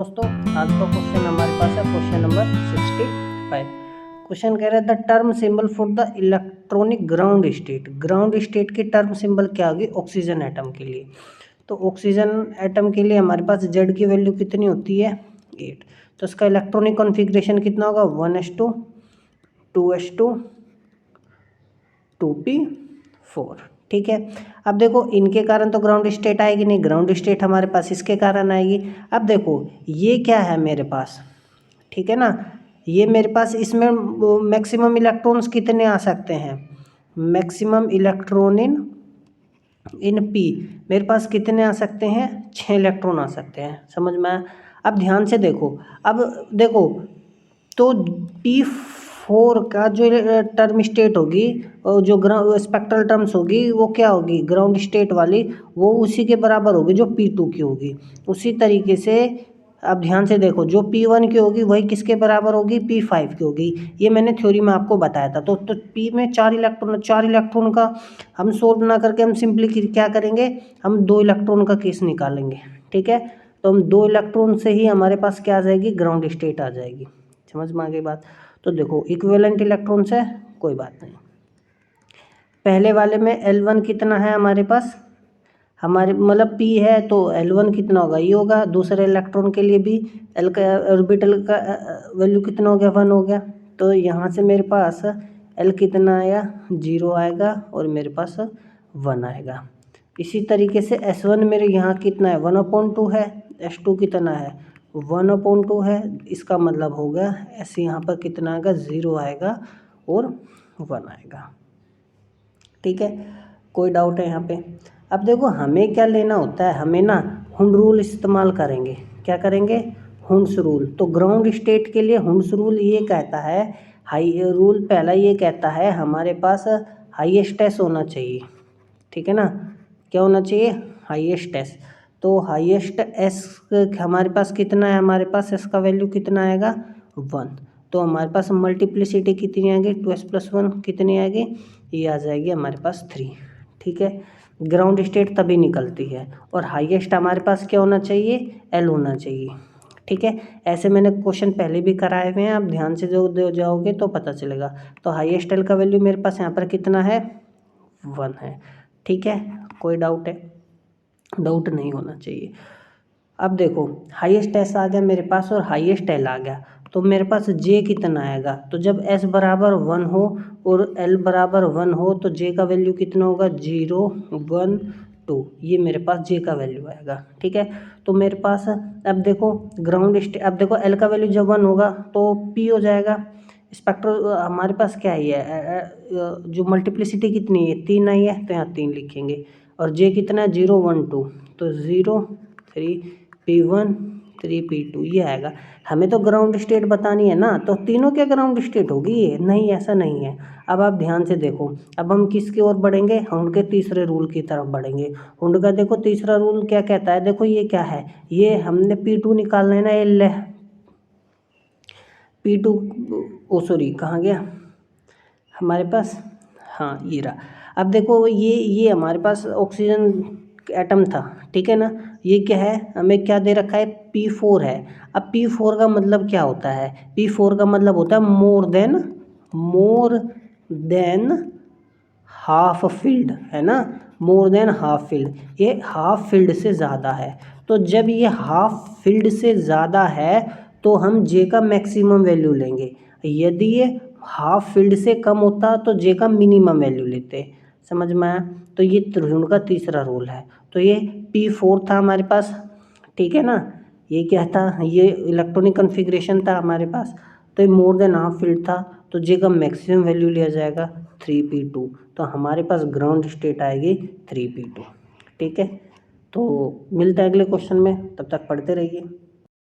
दोस्तों आज का क्वेश्चन हमारे पास है क्वेश्चन नंबर 65। क्वेश्चन कह रहा है the term symbol for the electronic ground state. Ground state की टर्म सिंबल क्या होगी ऑक्सीजन एटम के लिए। तो ऑक्सीजन एटम के लिए हमारे पास जेड की वैल्यू कितनी होती है 8। तो इसका इलेक्ट्रॉनिक कॉन्फ़िगरेशन कितना होगा 1s2 2s2 2p4। ठीक है, अब देखो इनके कारण तो ग्राउंड स्टेट आएगी नहीं, ग्राउंड स्टेट हमारे पास इसके कारण आएगी। अब देखो ये क्या है मेरे पास, ठीक है ना, ये मेरे पास इसमें मैक्सिमम इलेक्ट्रॉन्स कितने आ सकते हैं, मैक्सिमम इलेक्ट्रॉन इन पी मेरे पास कितने आ सकते हैं 6 इलेक्ट्रॉन आ सकते हैं, समझ में आया। अब ध्यान से देखो, अब देखो तो P4 का जो टर्म स्टेट होगी और जो स्पेक्ट्रल टर्म्स होगी वो क्या होगी ग्राउंड स्टेट वाली, वो उसी के बराबर होगी जो P2 की होगी। उसी तरीके से अब ध्यान से देखो जो P1 की होगी वही किसके बराबर होगी P5 की होगी। ये मैंने थ्योरी में आपको बताया था। तो P में 4 इलेक्ट्रॉन का हम सोल्व ना करके हम सिंपली क्या करेंगे, हम 2 इलेक्ट्रॉन का केस निकालेंगे। ठीक है, तो हम 2 इलेक्ट्रॉन से ही हमारे पास क्या आ जाएगी ग्राउंड स्टेट आ जाएगी। समझ में आ गई बात। तो देखो इक्विवेलेंट इलेक्ट्रॉन्स है, कोई बात नहीं। पहले वाले में L1 कितना है हमारे पास, हमारे मतलब P है तो L1 कितना होगा ये होगा। दूसरे इलेक्ट्रॉन के लिए भी L का ऑर्बिटल का वैल्यू कितना हो गया 1 हो गया। तो यहाँ से मेरे पास L कितना आया 0 आएगा और मेरे पास 1 आएगा। इसी तरीके से S1 मेरे यहाँ कितना है 1/2 है, S2 कितना है 1/2 है। इसका मतलब होगा S यहाँ पर कितना आएगा 0 आएगा और 1 आएगा। ठीक है, कोई डाउट है यहाँ पे। अब देखो हमें क्या लेना होता है, हमें ना हुंड रूल इस्तेमाल करेंगे। क्या करेंगे हुंड्स रूल। तो ग्राउंड स्टेट के लिए हुंड्स रूल ये कहता है, हाई रूल पहला ये कहता है हमारे पास हाईएस्ट एस होना चाहिए। ठीक है ना, क्या होना चाहिए हाईएस्ट एस। तो हाईएस्ट एस हमारे पास कितना है, हमारे पास एस का वैल्यू कितना आएगा 1। तो हमारे पास मल्टीप्लिसिटी कितनी आएगी 2s+1 कितनी आएगी, ये आ जाएगी हमारे पास 3। ठीक है, ग्राउंड स्टेट तभी निकलती है और हाईएस्ट हमारे पास क्या होना चाहिए एल होना चाहिए। ठीक है, ऐसे मैंने क्वेश्चन पहले भी कराए हुए हैं, आप ध्यान से जो जाओगे तो पता चलेगा। तो हाईएस्ट एल का वैल्यू मेरे पास यहाँ पर कितना है 1 है। ठीक है, कोई डाउट है, डाउट नहीं होना चाहिए। अब देखो हाईएस्ट एस आ गया मेरे पास और हाईएस्ट एल आ गया, तो मेरे पास जे कितना आएगा। तो जब एस बराबर 1 हो और एल बराबर 1 हो तो जे का वैल्यू कितना होगा 0 1 2, ये मेरे पास जे का वैल्यू आएगा। ठीक है, तो मेरे पास अब देखो अब देखो एल का वैल्यू जब 1 होगा तो पी हो जाएगा। स्पेक्ट्रल हमारे पास क्या है जो मल्टीप्लिसिटी कितनी है 3 आई है, तो यहाँ 3 लिखेंगे। और जे कितना है 0 1 2, तो 0 3 P1 3 P2 ये आएगा। हमें तो ग्राउंड स्टेट बतानी है ना, तो तीनों क्या ग्राउंड स्टेट होगी, नहीं ऐसा नहीं है। अब आप ध्यान से देखो, अब हम किसकी ओर बढ़ेंगे, हुंड के तीसरे रूल की तरफ बढ़ेंगे। हुंड का देखो तीसरा रूल क्या कहता है, देखो ये क्या है, ये हमने P2 निकालना है ना, ये ले P2 ओ सॉरी कहाँ गया हमारे पास, हाँ ये रहा। अब देखो ये हमारे पास ऑक्सीजन एटम था। ठीक है ना, ये क्या है हमें क्या दे रखा है P4 है। अब P4 का मतलब क्या होता है, P4 का मतलब होता है मोर देन हाफ फील्ड, है ना, मोर देन हाफ फील्ड, ये हाफ फील्ड से ज़्यादा है। तो जब ये हाफ फील्ड से ज़्यादा है तो हम जे का मैक्सिमम वैल्यू लेंगे, यदि ये हाफ फील्ड से कम होता तो जे का मिनिमम वैल्यू लेते। समझ में आया। तो ये त्रिभुज का तीसरा रूल है। तो ये P4 था हमारे पास, ठीक है ना, ये क्या था, ये इलेक्ट्रॉनिक कॉन्फ़िगरेशन था हमारे पास। तो ये मोर देन हाफ फील्ड था, तो जे का मैक्सिमम वैल्यू लिया जाएगा 3p2। तो हमारे पास ग्राउंड स्टेट आएगी 3p2। ठीक है, तो मिलता है अगले क्वेश्चन में, तब तक पढ़ते रहिए।